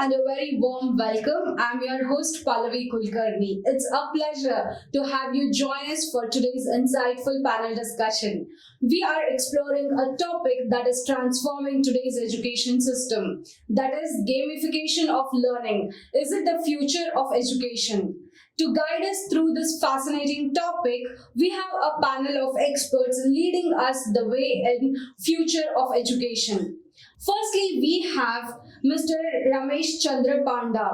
and a very warm welcome. I'm your host Pallavi Kulkarni. It's a pleasure to have you join us for today's insightful panel discussion. We are exploring a topic that is transforming today's education system, that is gamification of learning. Is it the future of education? To guide us through this fascinating topic, we have a panel of experts leading us the way in future of education. Firstly, we have Mr. Ramesh Chandra Panda,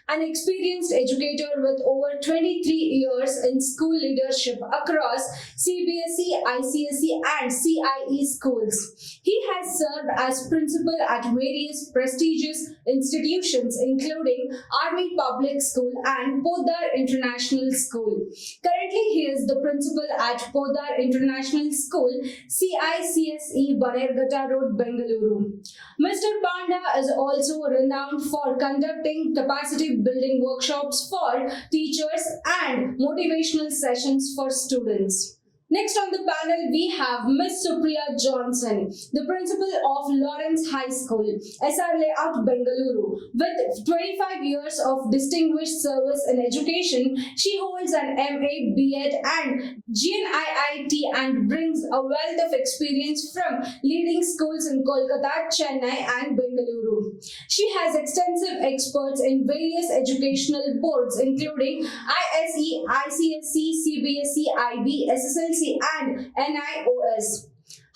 an experienced educator with over 23 years in school leadership across CBSE, ICSE, and CIE schools. He has served as principal at various prestigious institutions, including Army Public School and Podar International School. Currently, he is the principal at Podar International School, CICSE, Banerghatta Road, Bengaluru. Mr. Panda is also renowned for conducting capacity building workshops for teachers and motivational sessions for students. Next on the panel, we have Miss Supriya Johnson, the principal of Lawrence High School, SR Layout, Bengaluru. With 25 years of distinguished service in education, she holds an MA, B.Ed and GNIIT and brings a wealth of experience from leading schools in Kolkata, Chennai and Bengaluru. She has extensive experts in various educational boards including ISE, ICSE, CBSE, IB, SSLC and NIOS.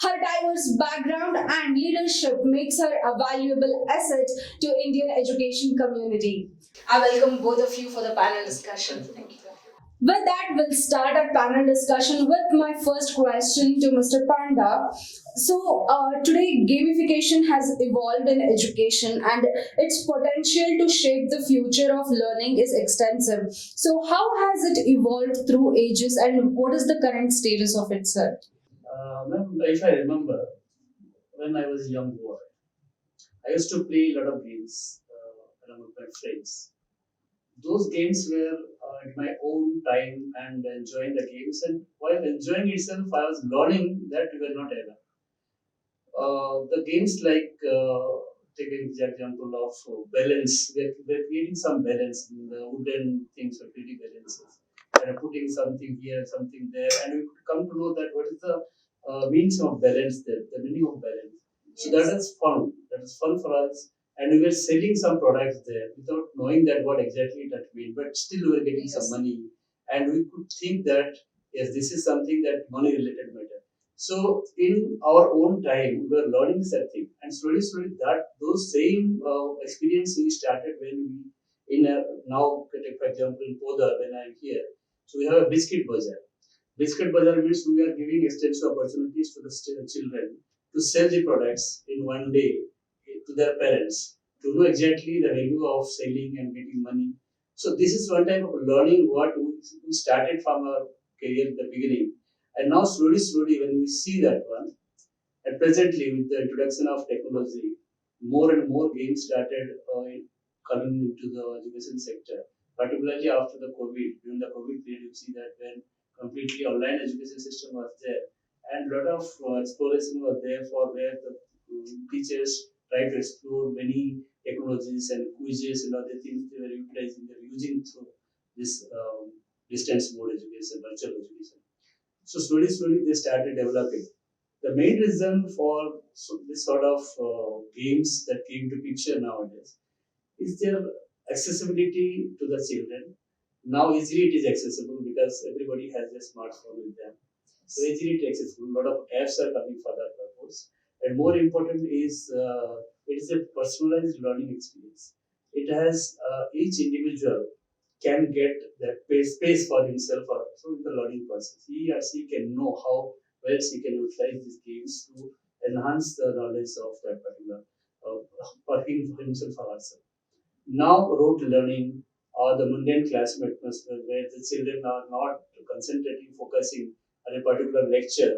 Her diverse background and leadership makes her a valuable asset to Indian education community. I welcome both of you for the panel discussion. Thank you. With that, we'll start our panel discussion with my first question to Mr. Panda. Today gamification has evolved in education and its potential to shape the future of learning is extensive. So, how has it evolved through ages and what is the current status of it, sir? If I remember, when I was a young boy, I used to play a lot of games along with my friends. Those games were at my own time and enjoying the games. And while enjoying itself, I was learning that we were not able. The games like taking the example of balance, we're creating some balance in the wooden things, we're creating balances. And putting something here, something there, and we could come to know that what is the means of balance there, the meaning of balance. So that is fun. That is fun for us. And we were selling some products there without knowing that what exactly that meant, but still we were getting some money. And we could think that, yes, this is something that money related matter. So in our own time, we were learning something, and slowly, that those same experience we started when we in a, now, take for example, in Podar when I'm here. So we have a biscuit bazaar. Biscuit bazaar means we are giving extensive opportunities to the children to sell the products in one day to their parents to know exactly the value of selling and getting money. So this is one type of learning what we started from our career at the beginning. And now slowly, when we see that one, and presently with the introduction of technology, more and more games started coming into the education sector, particularly after the COVID. During the COVID period, you see that when completely online education system was there, and a lot of exploration was there for where the teachers try to explore many technologies and quizzes and other things they were utilizing, they were using through this distance mode education, virtual education. So slowly they started developing. The main reason for this sort of games that came to picture nowadays is their accessibility to the children. Now easily it is accessible because everybody has a smartphone with them. So easily it is accessible. A lot of apps are coming for that purpose. And more important is it is a personalized learning experience. It has each individual can get that space for himself or through the learning process. He or she can know how well she can utilize these games to enhance the knowledge of that particular for him, for himself or herself. Now, rote learning or the mundane classroom atmosphere where the children are not concentrating, focusing on a particular lecture,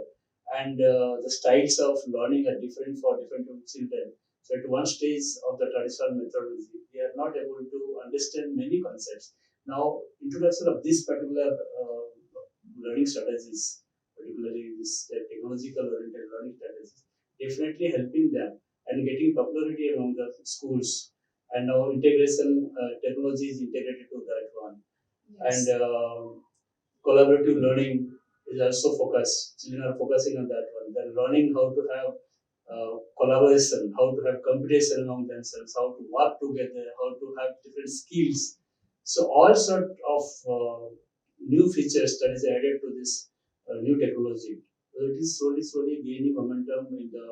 and the styles of learning are different for different children. So, at one stage of the traditional methodology, they are not able to understand many concepts. Now, introduction of this particular learning strategies, particularly this technological oriented learning strategies, definitely helping them and getting popularity among the schools and now integration technology is integrated to that one, Yes. and collaborative learning is also focused. Children are focusing on that one. They're learning how to have collaboration, how to have competition among themselves, how to work together, how to have different skills. So all sort of new features that is added to this new technology. So it is slowly gaining momentum in the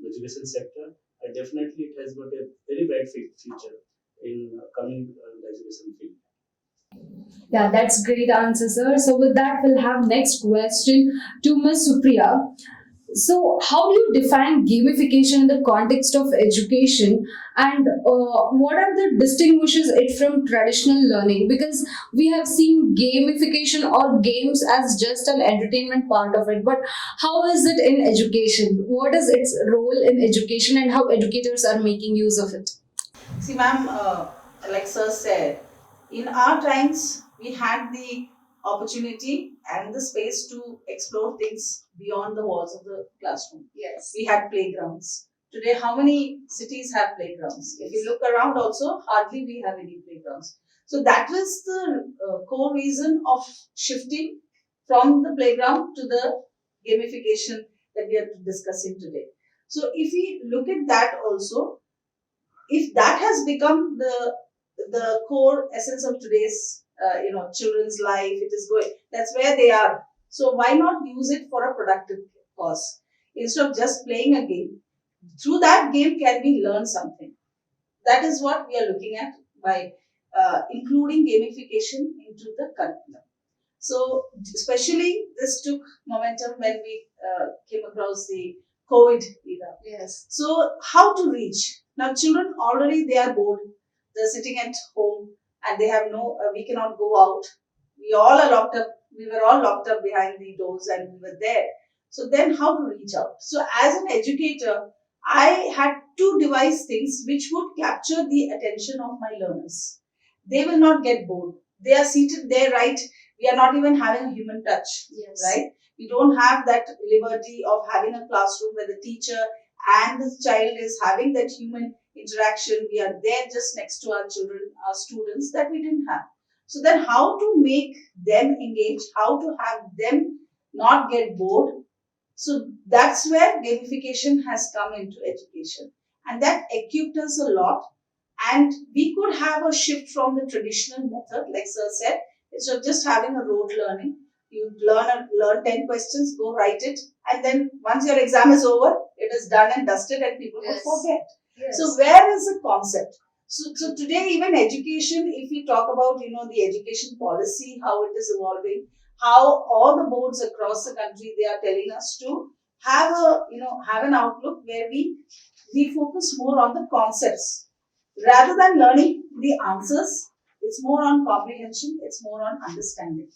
education sector. And definitely it has got a very bright future in coming the education field. Yeah, that's great answer, sir. So with that, we'll have next question to Ms. Supriya. So, how do you define gamification in the context of education, and what are the distinguishes it from traditional learning? Because we have seen gamification or games as just an entertainment part of it, but how is it in education? What is its role in education, and how educators are making use of it? See, ma'am, like Sir said, in our times we had the opportunity and the space to explore things beyond the walls of the classroom. Yes. We had playgrounds. Today, how many cities have playgrounds? If you look around, also hardly we have any playgrounds. So that was the core reason of shifting from the playground to the gamification that we are discussing today. So if we look at that also, if that has become the core essence of today's children's life, it is going, that's where they are. So why not use it for a productive cause instead of just playing a game? Through that game, can we learn something? That is what we are looking at by including gamification into the curriculum. So especially this took momentum when we came across the COVID era. Yes. So how to reach? Now children already they are bored. They're sitting at home and they have no, we cannot go out. We all are locked up. We were all locked up behind the doors and we were there. So then how to reach out? So as an educator, I had to devise things which would capture the attention of my learners. They will not get bored. They are seated there, right? We are not even having a human touch, Yes. right? We don't have that liberty of having a classroom where the teacher and the child is having that human interaction. We are there just next to our children, our students, that we didn't have. So then how to make them engage, how to have them not get bored. So that's where gamification has come into education. And that equipped us a lot. And we could have a shift from the traditional method, like Sir said, instead of just having a rote learning. You learn 10 questions, go write it, and then once your exam is over, it is done and dusted and people will Yes. forget. Yes. So where is the concept? So today even education, if we talk about the education policy, how it is evolving, how all the boards across the country they are telling us to have have an outlook where we focus more on the concepts rather than learning the answers. It's more on comprehension. It's more on understanding.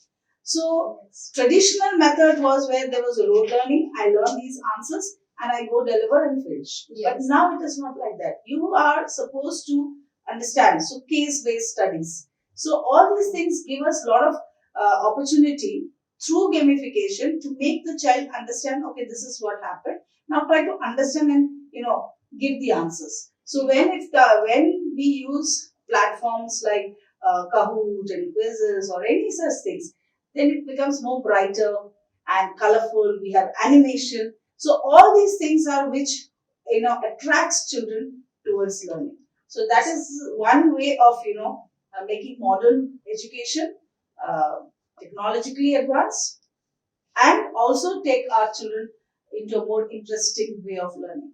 So traditional method was where there was a rote learning. I learn these answers and I go deliver and finish. Yes. But now it is not like that. You are supposed to understand. So case-based studies. So all these things give us a lot of opportunity through gamification to make the child understand. Okay, this is what happened. Now try to understand and give the answers. So when we use platforms like Kahoot and quizzes or any such things, then it becomes more brighter and colorful. We have animation. So all these things are which attracts children towards learning. So that is one way of making modern education technologically advanced and also take our children into a more interesting way of learning.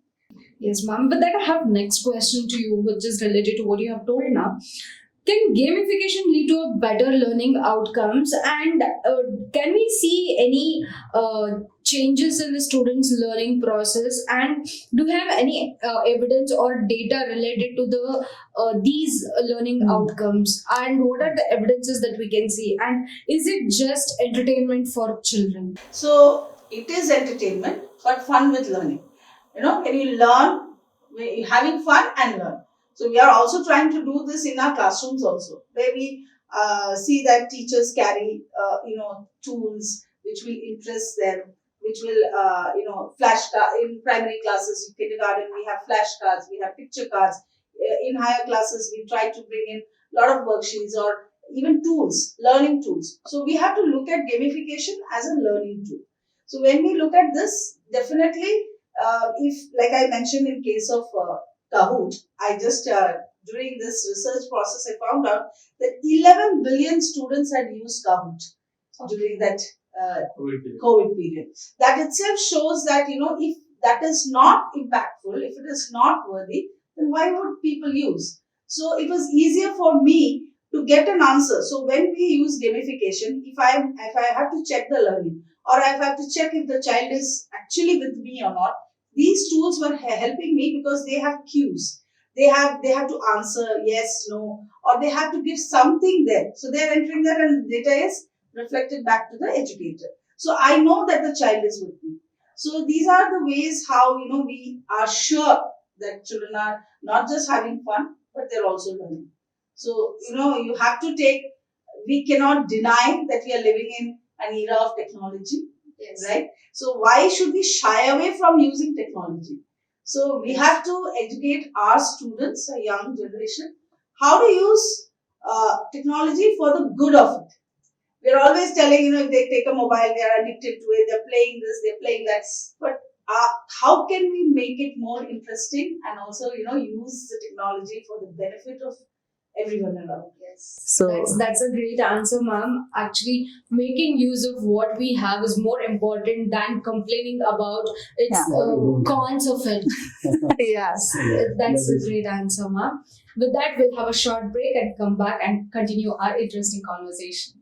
Yes, ma'am. But then I have next question to you, which is related to what you have told now. Can gamification lead to a better learning outcomes, and can we see any changes in the students' learning process? And do you have any evidence or data related to these learning outcomes? And what are the evidences that we can see? And is it just entertainment for children? So it is entertainment, but fun with learning. When you learn, when you're having fun and learn. So we are also trying to do this in our classrooms also, where we see that teachers carry, tools which will interest them, which will, in primary classes, kindergarten, we have flashcards, we have picture cards. in higher classes, we try to bring in a lot of worksheets or even tools, learning tools. So we have to look at gamification as a learning tool. So when we look at this, definitely, if like I mentioned in case of Kahoot, I just during this research process, I found out that 11 billion students had used Kahoot during that COVID period. That itself shows that, if that is not impactful, if it is not worthy, then why would people use? So it was easier for me to get an answer. So when we use gamification, if I have to check the learning, or if I have to check if the child is actually with me or not, these tools were helping me because they have cues. They have to answer yes, no, or they have to give something there. So they are entering that, and data is reflected back to the educator. So I know that the child is with me. So these are the ways how we are sure that children are not just having fun, but they're also learning. So you have to take. We cannot deny that we are living in an era of technology, Yes. right? So why should we shy away from using technology? So we have to educate our students, a young generation, how to use technology for the good of it. We're always telling, if they take a mobile, they are addicted to it, they're playing this, they're playing that. But how can we make it more interesting and also, use the technology for the benefit of everyone around? Yes. So- That's a great answer, ma'am. Actually, making use of what we have is more important than complaining about its cons of it. Yes. That's a great answer, ma'am. With that, we'll have a short break and come back and continue our interesting conversation.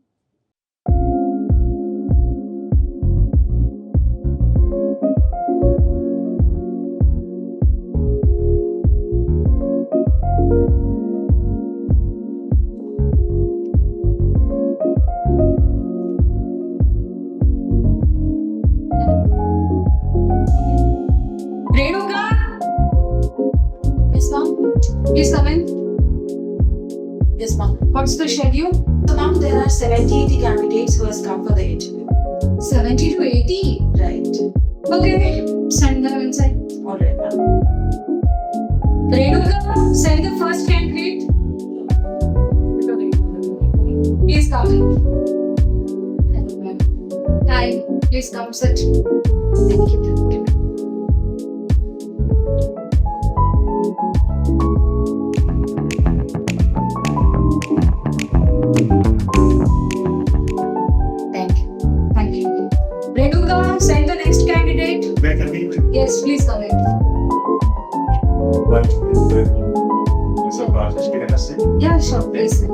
Renuka? Yes, ma'am. Please come in. Yes, ma'am. What's the schedule? So, ma'am, there are 70-80 candidates who has come for the interview. 70 to 80. Right. Okay, send them inside. All right, ma'am. Renuka, send the first candidate. Please come in. Hello, ma'am. Hi, please come sit. Thank you. Thank you. Thank you. Renuka, send the next candidate. Where can we? Yes, please come in. But Mr. Bhavesh, can I say? Yeah, sure, please sit.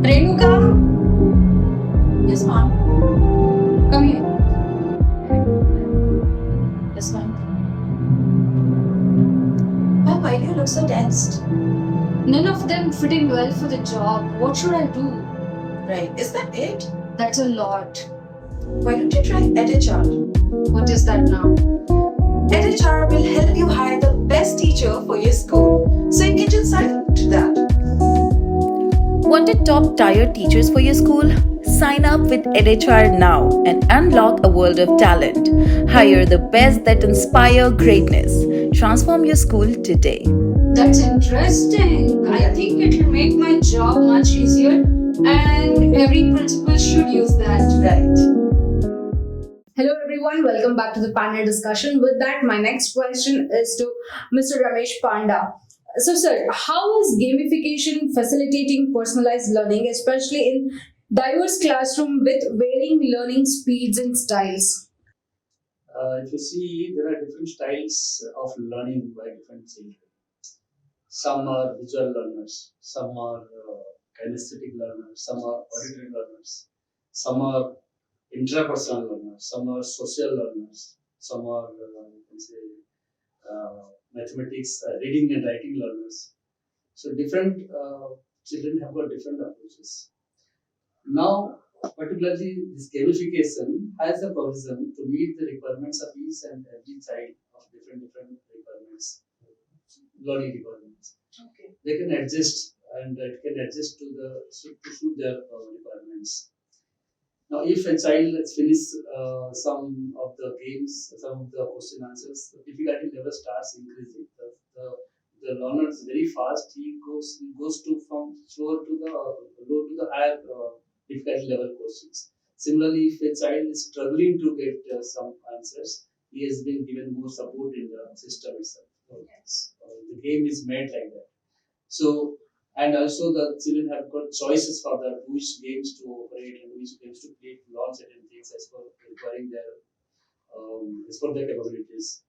Renuka, Yes, ma'am. come here. Yes, ma'am. Ma'am, why do you look so tensed? None of them fitting well for the job. What should I do? Right. Is that it? That's a lot. Why don't you try EdHR? What is that now? EdHR will help you hire the best teacher for your school. So you can just sign up to that. Wanted top tier teachers for your school? Sign up with edhr now and unlock a world of talent. Hire the best that inspire greatness. Transform your school today. That's interesting. I think it will make my job much easier, and every principal should use that. Right. Hello everyone, welcome back to the panel discussion. With that, my next question is to Mr. Ramesh Panda. So sir, how is gamification facilitating personalized learning, especially in diverse classroom with varying learning speeds and styles? If you see, there are different styles of learning by different children. Some are visual learners, some are kinesthetic learners, some are auditory learners, some are intrapersonal learners, some are social learners, some are you can say mathematics, reading and writing learners. So different children have got different approaches. Now, particularly this gamification has a provision to meet the requirements of each and every child of different requirements, learning requirements. Okay. They can adjust and it can adjust to suit their requirements. Now, if a child has finished some of the games, some of the question answers, the difficulty level starts increasing. The learner is very fast. He goes to from slower to the low to the higher difficulty level questions. Similarly, if a child is struggling to get some answers, he has been given more support in the system itself. So, the game is made like that. So, and also the children have got choices for the which games to operate and which games to play to learn certain things as per requiring their as per their capabilities.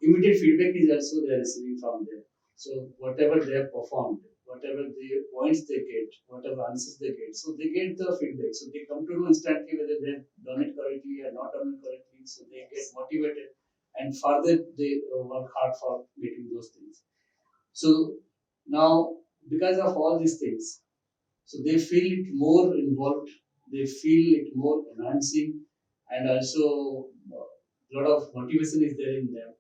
Immediate feedback is also they are receiving from them. So whatever they have performed, whatever the points they get, whatever answers they get, so they get the feedback. So they come to know instantly whether they have done it correctly or not done it correctly. So they get motivated and further they work hard for getting those things. So now because of all these things, so they feel it more involved, they feel it more enhancing, and also a lot of motivation is there in them,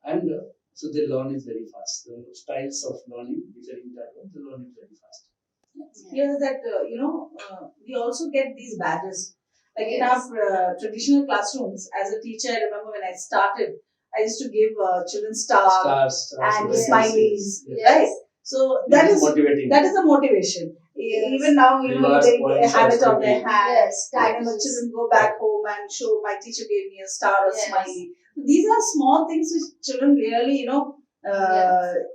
and so they learn it very fast. The styles of learning, different type of, they learn it very fast. Here's that, we also get these badges. Like in our traditional classrooms, as a teacher, I remember when I started, I used to give children stars and yes, smileys, yes. right? So that is motivating. that is the motivation. Yes. Even now, Rewards they points have it also on their being- hand. Yes, And the children go back home and show my teacher gave me a star or Yes. smiley. These are small things which children really,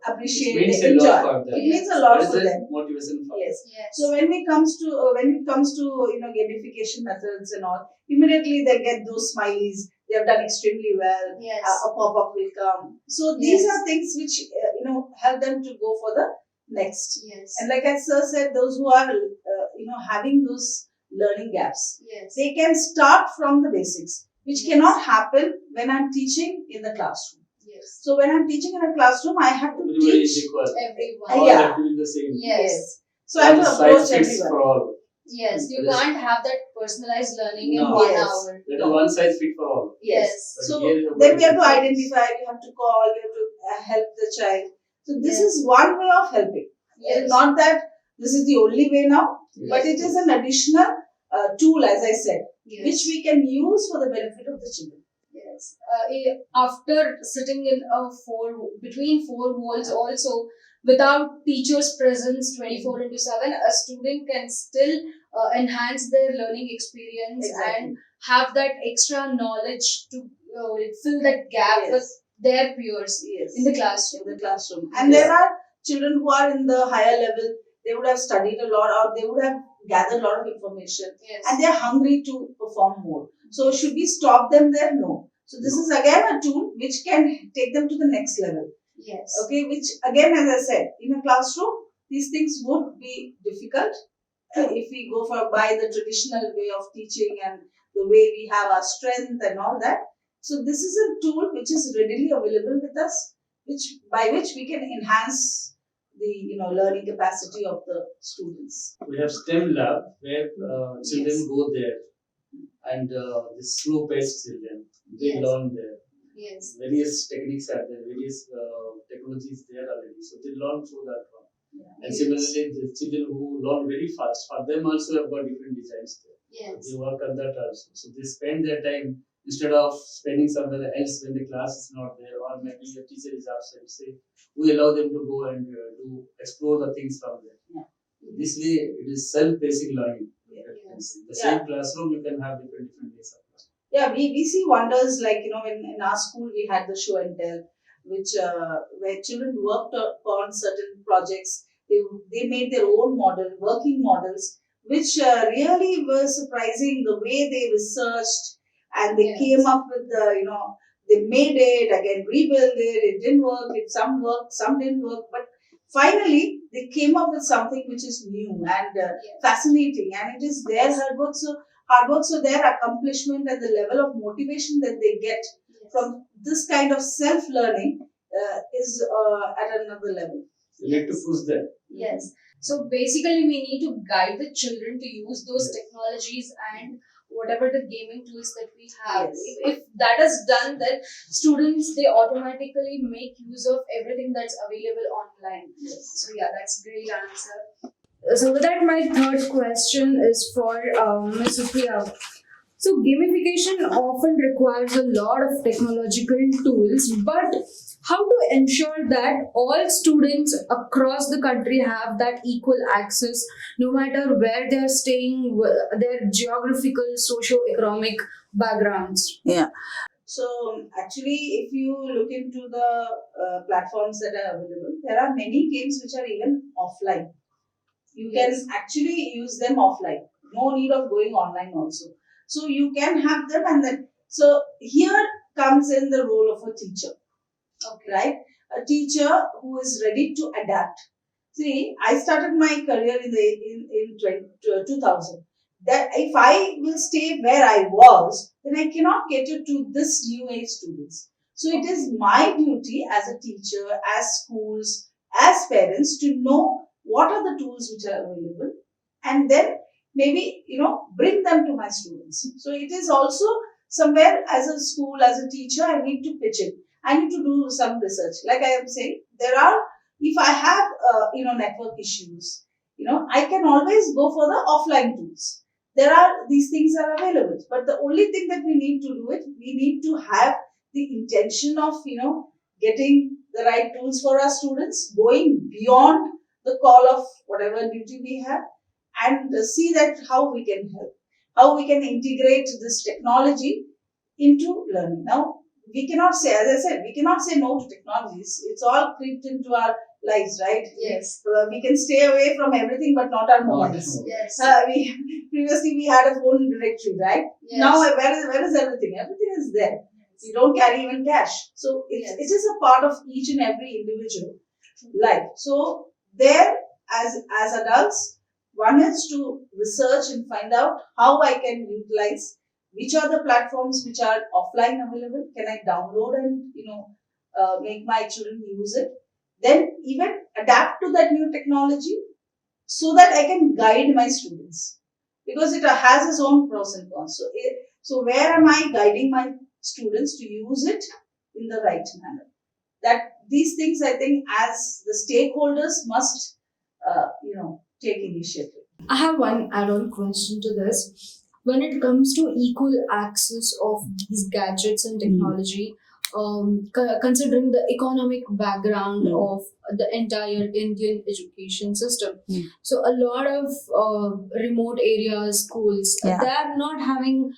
appreciate, It means they a enjoy. lot for them. It means a lot That is for a them. motivation for Yes. Yes. So when it comes to gamification methods and all, immediately they get those smileys. They have done extremely well. Yes. A pop-up will come. So these Yes. are things which help them to go for the next. Yes. And like I sir said, those who are having those learning gaps, Yes. they can start from the basics, which Yes. cannot happen when I'm teaching in the classroom. Yes. So when I'm teaching in a classroom, I have to everybody is teach. equal. Everyone. All Yeah. have to be the same. Yes. So I have One to size approach fits everyone. for all. Yes. You That is- can't have that personalized learning in No. 1 Yes. hour. That is one size fit for all. Yes. But So here you then we have to got identify, we have to call, we have to help the child. So this Yes. is one way of helping. It Yes. is not that this is the only way now, Yes. but it is an additional tool, as I said, Yes. which we can use for the benefit of the children. Yes. After sitting in between four walls also, without teacher's presence 24/7, a student can still enhance their learning experience Exactly. and have that extra knowledge to fill that gap Yes. with their peers Yes. in the classroom. In the classroom. And there are children who are in the higher level, they would have studied a lot or they would have gathered a lot of information Yes. and they are hungry to perform more. So should we stop them there? No. So this is again a tool which can take them to the next level. Yes. Okay, which again, as I said, in a classroom, these things would be difficult if we go by the traditional way of teaching and the way we have our strength and all that. So this is a tool which is readily available with us, by which we can enhance the learning capacity of the students. We have STEM lab where children Yes. go there, and the slow paced children they Yes. learn there. Yes. Various techniques are there, various technologies there already, so they learn through that one. And Yes. similarly, the children who learn very fast, for them also have got different designs there. Yes. They work on that also. So they spend their time instead of spending somewhere else when the class is not there or maybe the teacher is absent. Say we allow them to go and explore the things from there. Yeah. This way, it is self-pacing learning. Yes. The same classroom, you can have different ways of learning. Yeah, we see wonders like in our school we had the show and tell, which where children worked on certain projects. They made their own working models, which really were surprising the way they researched and they Yes. came up with they made it again, rebuilt it. It didn't work. Some worked, some didn't work, but finally they came up with something which is new and fascinating, and it is their hard work. So their accomplishment and the level of motivation that they get from this kind of self-learning is at another level. You need to push them. Yes. So basically, we need to guide the children to use those technologies and whatever the gaming tools that we have. Yes. If that is done, then students, they automatically make use of everything that's available online. So yeah, that's a great answer. So with that, my third question is for Ms. Supriya. So gamification often requires a lot of technological tools, but how to ensure that all students across the country have that equal access, no matter where they're staying, their geographical, socio-economic backgrounds? Yeah. So actually, if you look into the platforms that are available, there are many games which are even offline. You can actually use them offline. No need of going online also. So you can have them, and then so here comes in the role of a teacher, Okay. right? A teacher who is ready to adapt. See, I started my career in 2000. That if I will stay where I was, then I cannot cater to this new age students. So it is my duty as a teacher, as schools, as parents to know what are the tools which are available, and then maybe bring them to my students. So it is also somewhere as a school, as a teacher, I need to pitch it. I need to do some research. Like I am saying, there are, if I have network issues, I can always go for the offline tools. There are, these things are available, but the only thing that we need to do it, we need to have the intention of getting the right tools for our students, going beyond the call of whatever duty we have, and see that how we can help, how we can integrate this technology into learning. Now, we cannot say, as I said, we cannot say no to technologies. It's all creeped into our lives, right? Yes. We can stay away from everything, but not our mobiles. Yes. Previously, we had a phone directory, right? Yes. Now, where is everything? Everything is there. We don't carry even cash. So, it is a part of each and every individual life. So, there, as adults, one is to research and find out how I can utilize which are the platforms which are offline available. Can I download and make my children use it? Then even adapt to that new technology so that I can guide my students, because it has its own pros and cons. So where am I guiding my students to use it in the right manner? That these things, I think, as the stakeholders must take initiative. I have one add-on question to this. When it comes to equal access of these gadgets and technology, considering the economic background of the entire Indian education system, so a lot of remote areas, schools, they are not having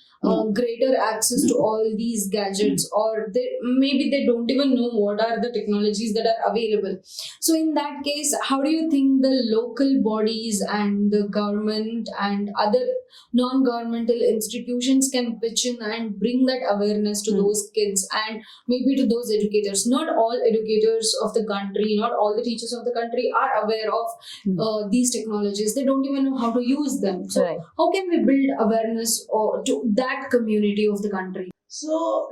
greater access to all these gadgets, or maybe they don't even know what are the technologies that are available. So in that case, how do you think the local bodies and the government and other non-governmental institutions can pitch in and bring that awareness to those kids and maybe to those educators? Not all educators of the country, not all the teachers of the country are aware of these technologies. They don't even know how to use them. So how can we build awareness to that community of the country? So,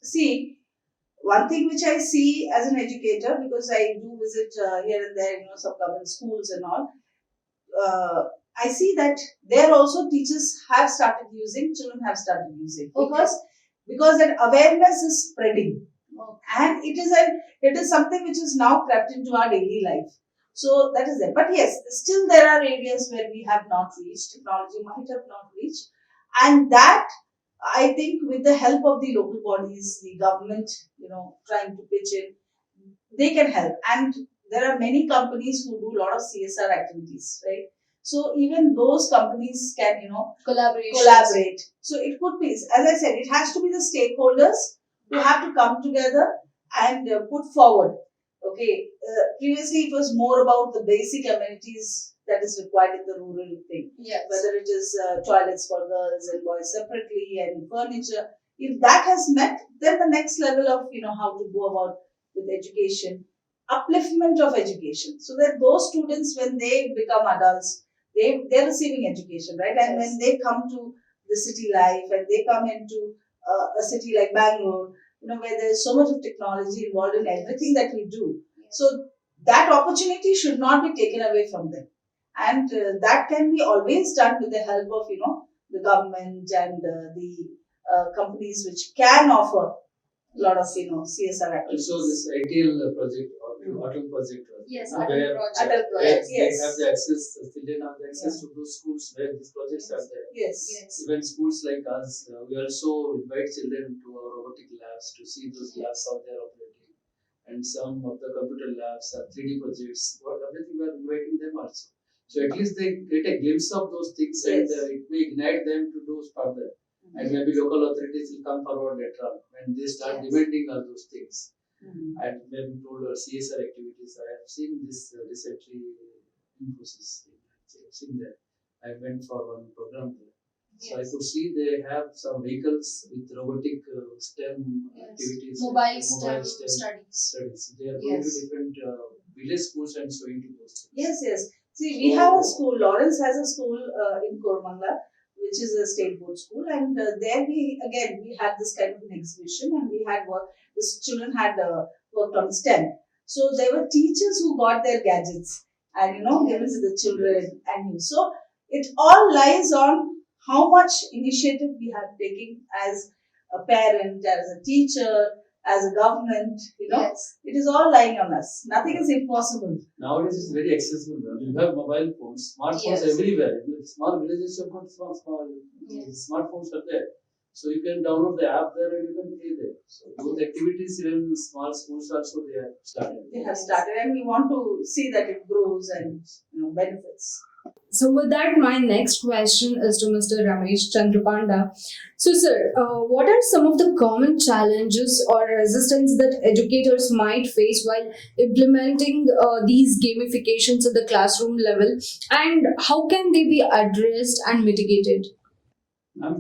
see, one thing which I see as an educator, because I do visit here and there, some government schools and all, I see that there also teachers have started using, children have started using, because that awareness is spreading, and it is something which is now crept into our daily life. So that is there. But yes, still there are areas where we have not reached, technology might have not reached, and that I think with the help of the local bodies, the government, trying to pitch in, they can help. And there are many companies who do a lot of CSR activities, right? So even those companies can, collaborate. So it could be, as I said, it has to be the stakeholders who have to come together and put forward. Okay, previously it was more about the basic amenities that is required in the rural thing. Yes. Whether it is toilets for girls and boys separately and furniture. If that has met, then the next level of, how to go about with education, upliftment of education, so that those students, when they become adults, they're receiving education, right? And when they come to the city life and they come into a city like Bengaluru, where there's so much of technology involved in everything that we do. So that opportunity should not be taken away from them. And that can be always done with the help of, the government and the companies which can offer a lot of CSR activities. Also, this ITL project or Atal project, Yes, where, Atal project. Atal where project, they yes. have the access, children have the access to those schools where these projects are there. Yes. Even schools like us, we also invite children to our robotic labs to see those labs how they are operating. And some of the computer labs are 3D projects, everything we are inviting them also. So at least they get a glimpse of those things and Yes. it may ignite them to do further. And maybe local authorities will come forward later on when they start Yes. demanding all those things. Mhm. And when we told our CSR activities, I have seen this recently in process. I've seen that. I went for one program there. So I could see they have some vehicles with robotic STEM activities. Mobile STEM studies. They are going to Yes. different village schools and showing to those things. Yes. See, we have a school. Lawrence has a school in Kormangla, which is a state board school, and there we had this kind of an exhibition, and we had work. The children had worked on STEM. So there were teachers who got their gadgets and given to the children, and so it all lies on how much initiative we have taken as a parent, as a teacher, as a government. Yes. It is all lying on us. Nothing is impossible. Nowadays it's very accessible. You have mobile phones, smartphones Yes. everywhere. In the small villages, you've got small smartphones are there. So you can download the app there and you can play there. So those activities even in small schools also they have started. They have started, and we want to see that it grows and benefits. So with that, my next question is to Mr. Ramesh Chandra Panda. So sir, what are some of the common challenges or resistance that educators might face while implementing these gamifications at the classroom level, and how can they be addressed and mitigated?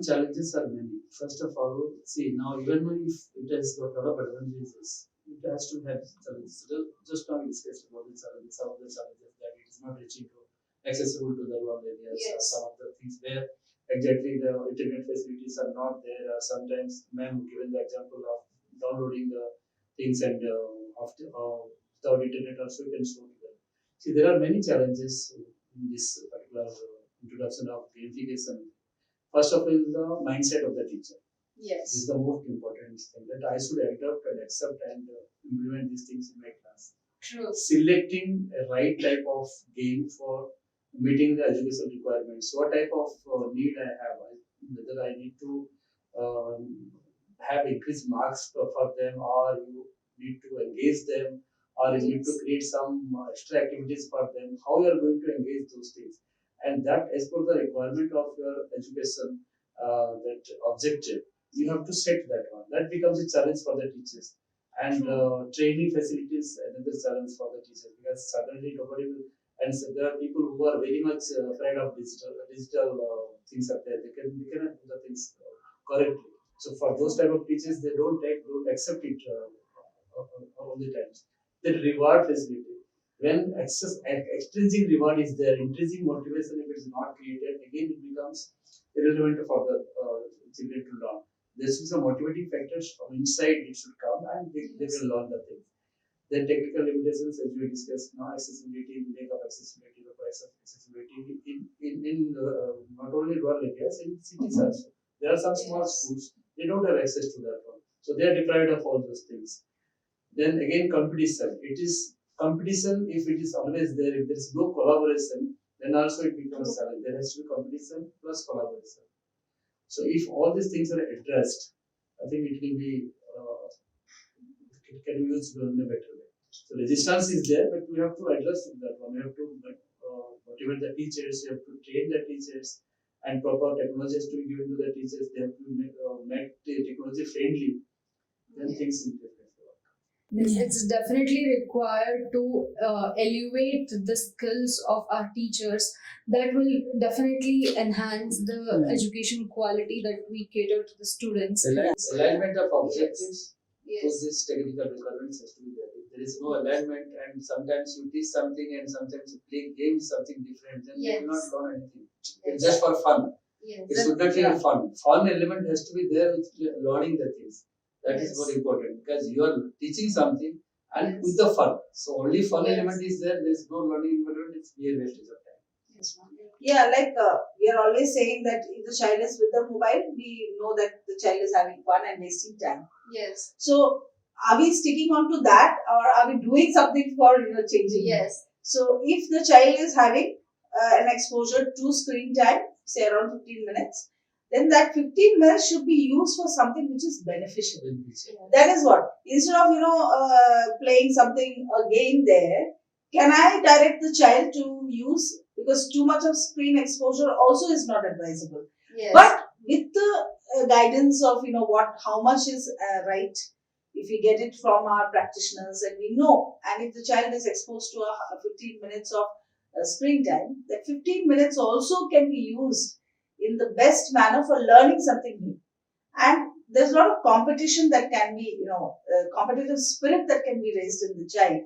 Challenges are many. First of all, see now even if it has got a lot of advantages, it has to have challenges. Just now we discussed about the challenges, some of the challenges that it is not reaching to accessible to the rural areas. Yes. Some of the things where exactly the internet facilities are not there. Sometimes, ma'am, given the example of downloading the things and without internet also you can show to them. See, there are many challenges in this particular introduction of gamification. First of all, is the mindset of the teacher. Yes. This is the most important thing that I should adopt and accept and implement these things in my class. True. Selecting a right type of game for meeting the education requirements. What type of need I have, whether I need to have increased marks for them, or you need to engage them, or you need to create some extra activities for them. How you are going to engage those things, and that as per the requirement of your education, that objective, you have to set that one. That becomes a challenge for the teachers. And training facilities another challenge for the teachers, because suddenly nobody will. And so there are people who are very much afraid of digital things are there. They cannot do the things correctly. So for those type of teachers, they don't accept it all the times. The reward facility, when extrinsic reward is there, intrinsic motivation if it is not created, again it becomes irrelevant for the children to learn. There should be some motivating factors from inside. It should come and they will learn the thing. Then technical limitations, as we discussed, accessibility, lack of accessibility, the price of accessibility in not only rural areas, in cities also. There are some small schools, they don't have access to that one. So they are deprived of all those things. Then again, competition. It is competition if it is always there. If there is no collaboration, then also it becomes challenge. There has to be competition plus collaboration. So if all these things are addressed, I think it will be it can be used in a better way. So resistance is there, but we have to address that one. We have to motivate the teachers. We have to train the teachers, and proper technologies to be given to the teachers. They have to make the technology friendly. Then things will be better. It's definitely required to elevate the skills of our teachers. That will definitely enhance the education quality that we cater to the students. Alignment of objectives. Yes. So this technical requirements has to be there. If there is no alignment, and sometimes you teach something and sometimes you play games something different, then you will not learn anything. It's just for fun. Yes. It should not be fun. Fun element has to be there with learning the things. That is very important, because you are teaching something and with the fun. So only fun element is there. There is no learning element. It's mere wastage of time. Yeah, like we are always saying that if the child is with the mobile, we know that the child is having fun and wasting time. Yes. So, are we sticking on to that, or are we doing something for changing? Yes. So, if the child is having an exposure to screen time, say around 15 minutes, then that 15 minutes should be used for something which is beneficial. That is what. Instead of playing something a game there, can I direct the child to use, because too much of screen exposure also is not advisable. Yes. But with the guidance of how much is right, if we get it from our practitioners and we know, and if the child is exposed to a 15 minutes of screen time, that 15 minutes also can be used in the best manner for learning something new. And there's a lot of competition that can be, competitive spirit that can be raised in the child,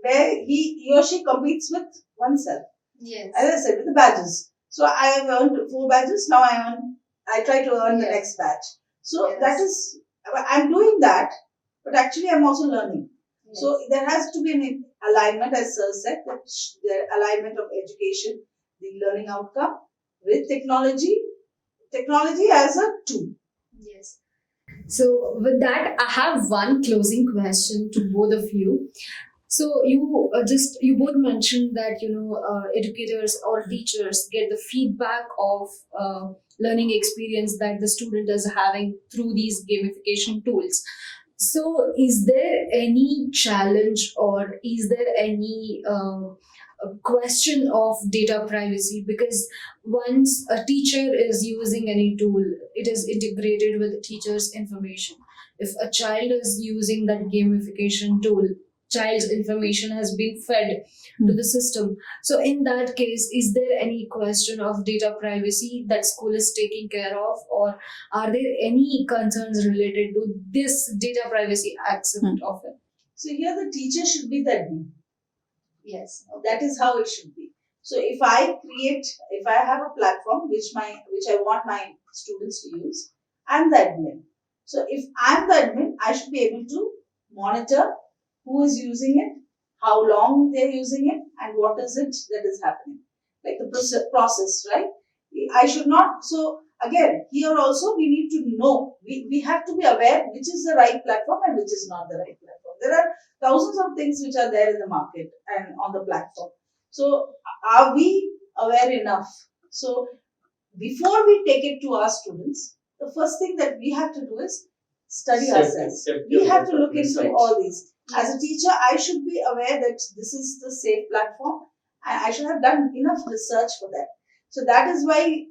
where he or she competes with oneself. Yes. As I said, with the badges. So I have earned 4 badges. Now I try to earn the next badge. So Yes. that is, I'm doing that, but actually I'm also learning. Yes. So there has to be an alignment, as Sir said, that the alignment of education, the learning outcome with technology as a tool. Yes. So with that, I have one closing question to both of you. So you both mentioned that educators or teachers get the feedback of learning experience that the student is having through these gamification tools. So is there any challenge or is there any question of data privacy? Because once a teacher is using any tool, it is integrated with the teacher's information. If a child is using that gamification tool, child's information has been fed to the system. So in that case, is there any question of data privacy that school is taking care of, or are there any concerns related to this data privacy aspect of it? So here the teacher should be the admin. Yes. That is how it should be. So if I have a platform which I want my students to use, I'm the admin. So if I'm the admin, I should be able to monitor who is using it, how long they're using it, and what is it that is happening. Like the process, right? I should not. So again, here also we need to know. We have to be aware which is the right platform and which is not the right platform. There are thousands of things which are there in the market and on the platform. So are we aware enough? So before we take it to our students, the first thing that we have to do is study ourselves. We have to look into all these. As a teacher, I should be aware that this is the safe platform and I should have done enough research for that. So that is why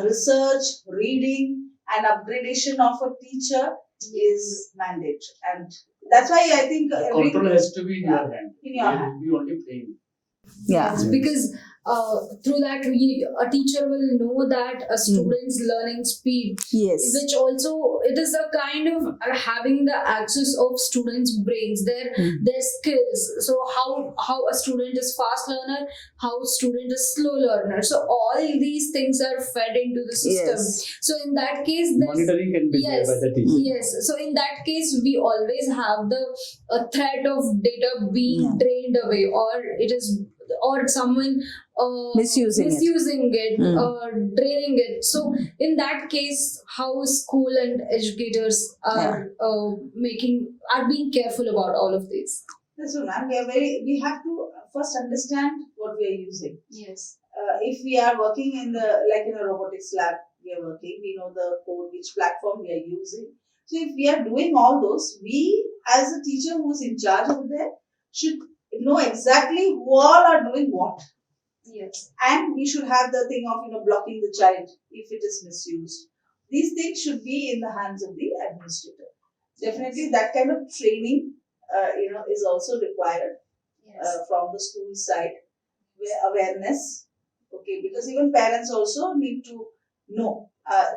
research, reading and upgradation of a teacher is mandate. And that's why I think the control has to be in your hand. In your hand. You'll be only playing. Yeah. Because through that a teacher will know that a student's learning speed, Yes. which also it is a kind of having the access of students' brains, their skills. So how a student is fast learner, how a student is slow learner. So all these things are fed into the system. Yes. So in that case, Monitoring can be there by the teacher. Yes. So in that case, we always have the threat of data being drained away, or someone Misusing it or draining it. So in that case, how school and educators are being careful about all of this? That's right, ma'am. We have to first understand what we are using. Yes. If we are working in a robotics lab, we know the code, which platform we are using. So if we are doing all those, we as a teacher who is in charge over there should know exactly who all are doing what. Yes. And we should have the thing of blocking the child if it is misused. These things should be in the hands of the administrator. Definitely that kind of training is also required from the school side, awareness. Okay, because even parents also need to know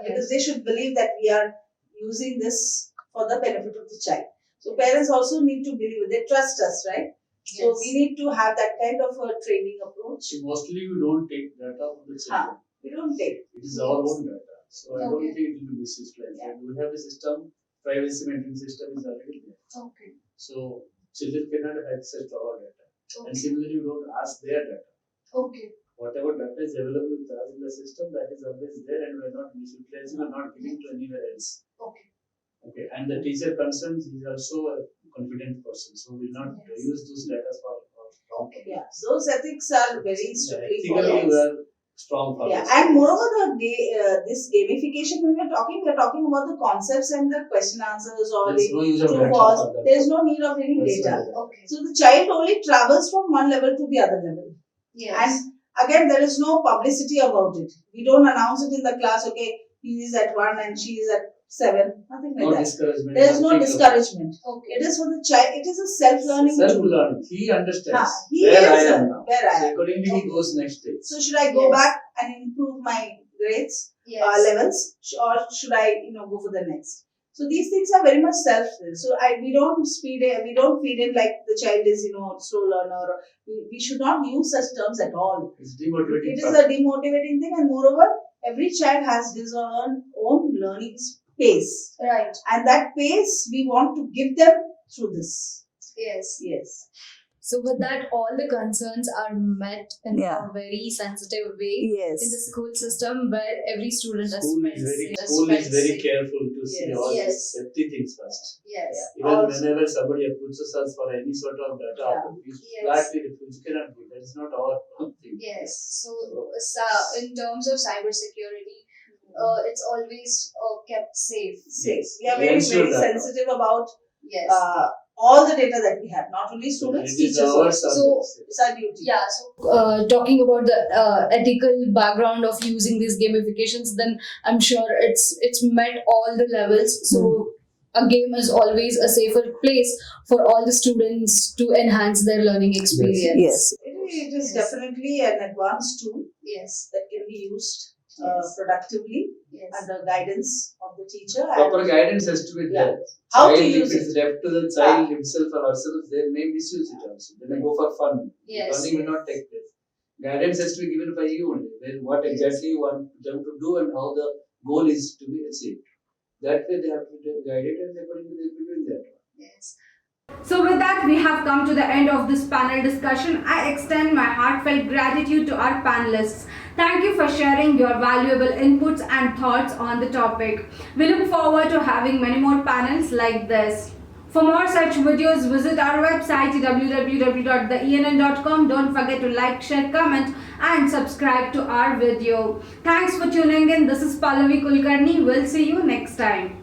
because they should believe that we are using this for the benefit of the child. So parents also need to believe, they trust us, right? So we need to have that kind of a training approach. Mostly we don't take data from the children. We don't take. It is our own data. So I don't think it will be misused like that. We have a system, privacy maintenance system is already there. Okay. So children cannot have access to our data. And similarly, we don't ask their data. Okay. Whatever data is available with us in the system, that is always there, and we're not misusing, we're not giving to anywhere else. Okay. Okay, and the teacher concerned is also a confident person, so we will not Yes. use those data for wrong purpose. Yeah, those ethics are very strictly Ethically, we followed. are strong for Yeah, this. and moreover, this gamification, when we're talking about the concepts and the question answers or There's the no use of true data false. for that. There is no need of any That's data. right. Okay. So the child only travels from one level to the other level. Yes. And again, there is no publicity about it. We don't announce it in the class, okay, he is at 1 and she is at 7. Nothing like No that. discouragement. There is no nothing of- discouragement. Okay. It is for the child, it is a self-learning tool. Self-learning. He understands He where is I am now. where I So am. accordingly, he Okay. goes next stage. So should I go Yes. back and improve my grades, Yes. levels, or should I, go for the next? So these things are very much self-driven. So we don't feed in like the child is, slow learner. We should not use such terms at all. It's demotivating. It is a demotivating thing, and moreover, every child has his own learning pace, Right. and that pace we want to give them through this. Yes. Yes. So with that, all the concerns are met in Yeah. a very sensitive way Yes. in the school system where every student School is very careful to see Yes. all Yes. these safety things first. Yes. Even Also- whenever somebody approaches us for any sort of data, Yeah. we Yes. flatly refuse. You cannot give. That is not our thing. Yes. So, in terms of cybersecurity, it's always kept safe. Safe. We are We very, ensure very that. sensitive about Yes. all the data that we have, not only students, It is teachers our also. subject. It's our duty. Yeah, so talking about the ethical background of using these gamifications, then I'm sure it's met all the levels. So a game is always a safer place for all the students to enhance their learning experience. Yes. It is Yes. definitely an advanced tool Yes. that can be used Yes. productively Yes. under guidance of the teacher. Proper And guidance has to be there. How to Child, use if it's left to the child himself or herself, they may misuse it also. They may go for fun. Yes. Learning may not take place. Guidance has to be given by you only. What exactly you want them to do and how the goal is to be achieved. That way they have to be guided and accordingly they will be doing that. Yes. So, with that, we have come to the end of this panel discussion. I extend my heartfelt gratitude to our panelists. Thank you for sharing your valuable inputs and thoughts on the topic. We look forward to having many more panels like this. For more such videos, visit our website www.theenn.com. Don't forget to like, share, comment, and subscribe to our video. Thanks for tuning in. This is Pallavi Kulkarni. We'll see you next time.